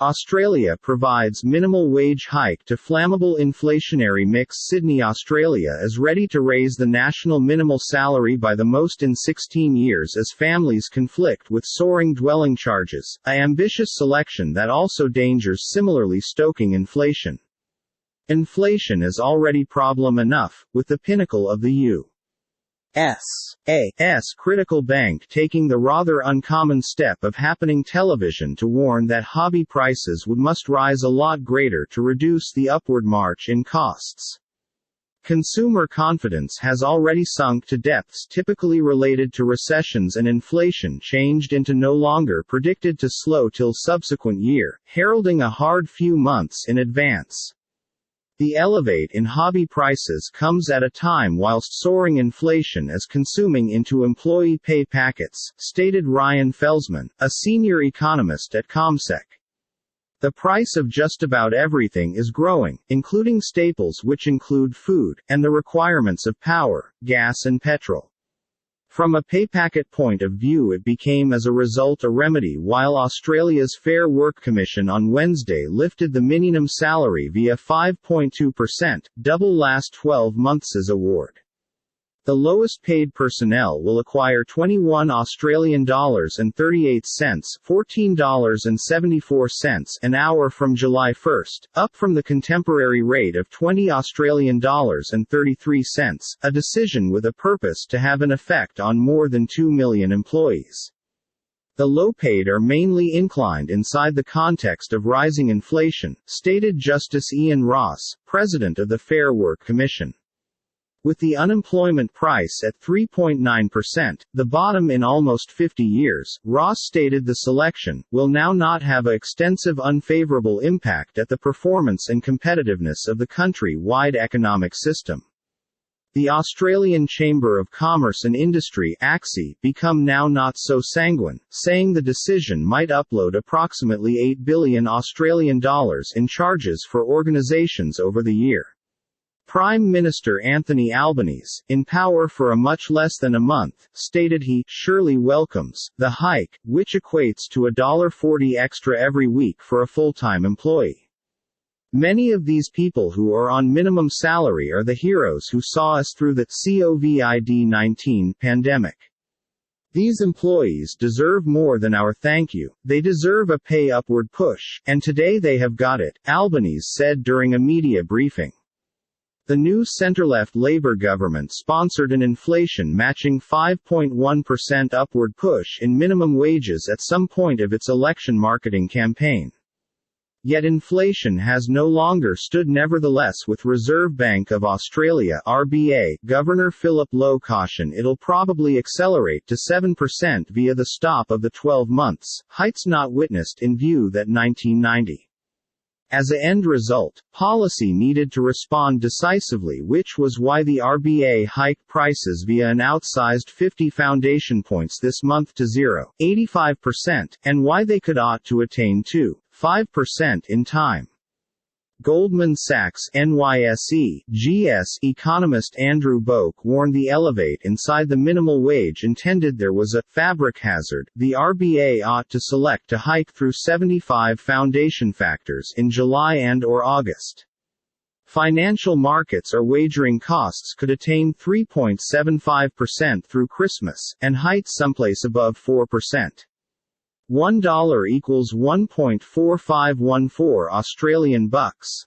Australia provides minimal wage hike to Flammable Inflationary mix. Sydney, Australia is ready to raise the national minimal salary by the most in 16 years as families conflict with soaring dwelling charges, an ambitious selection that also dangers similarly stoking inflation. Inflation is already problem enough, with the pinnacle of the U.S.'s critical bank taking the rather uncommon step of happening television to warn that hobby prices must rise a lot greater to reduce the upward march in costs. Consumer confidence has already sunk to depths typically related to recessions, and inflation changed into no longer predicted to slow till subsequent year, heralding a hard few months in advance. The elevate in hobby prices comes at a time whilst soaring inflation is consuming into employee pay packets, stated Ryan Felsman, a senior economist at CommSec. The price of just about everything is growing, including staples which include food, and the requirements of power, gas and petrol. From a pay packet point of view, it became as a result a remedy while Australia's Fair Work Commission on Wednesday lifted the minimum salary via 5.2%, double last 12 months' award. The lowest paid personnel will acquire $21.38, $14.74 an hour from July 1, up from the contemporary rate of $20.33, a decision with a purpose to have an effect on more than 2 million employees. The low-paid are mainly inclined inside the context of rising inflation, stated Justice Ian Ross, president of the Fair Work Commission. With the unemployment price at 3.9%, the bottom in almost 50 years, Ross stated the selection will now not have an extensive unfavorable impact at the performance and competitiveness of the country-wide economic system. The Australian Chamber of Commerce and Industry (ACSI) become now not so sanguine, saying the decision might upload approximately $8 billion Australian dollars in charges for organisations over the year. Prime Minister Anthony Albanese, in power for a much less than a month, stated he surely welcomes the hike, which equates to $1.40 extra every week for a full-time employee. Many of these people who are on minimum salary are the heroes who saw us through the COVID-19 pandemic. These employees deserve more than our thank you, they deserve a pay upward push, and today they have got it, Albanese said during a media briefing. The new centre-left Labour government sponsored an inflation-matching 5.1% upward push in minimum wages at some point of its election marketing campaign. Yet inflation has no longer stood. Nevertheless, with Reserve Bank of Australia (RBA) Governor Philip Lowe caution it'll probably accelerate to 7% via the stop of the 12 months, heights not witnessed in view that 1990. As a end result, policy needed to respond decisively, which was why the RBA hiked prices via an outsized 50 foundation points this month to 0.85%, and why they ought to attain 2.5% in time. Goldman Sachs (NYSE) GS economist Andrew Boak warned the elevate inside the minimal wage intended there was a fabric hazard. The RBA ought to select to hike through 75 foundation factors in July and/or August. Financial markets are wagering costs could attain 3.75% through Christmas, and heights someplace above 4%. $1 equals 1.4514 Australian bucks.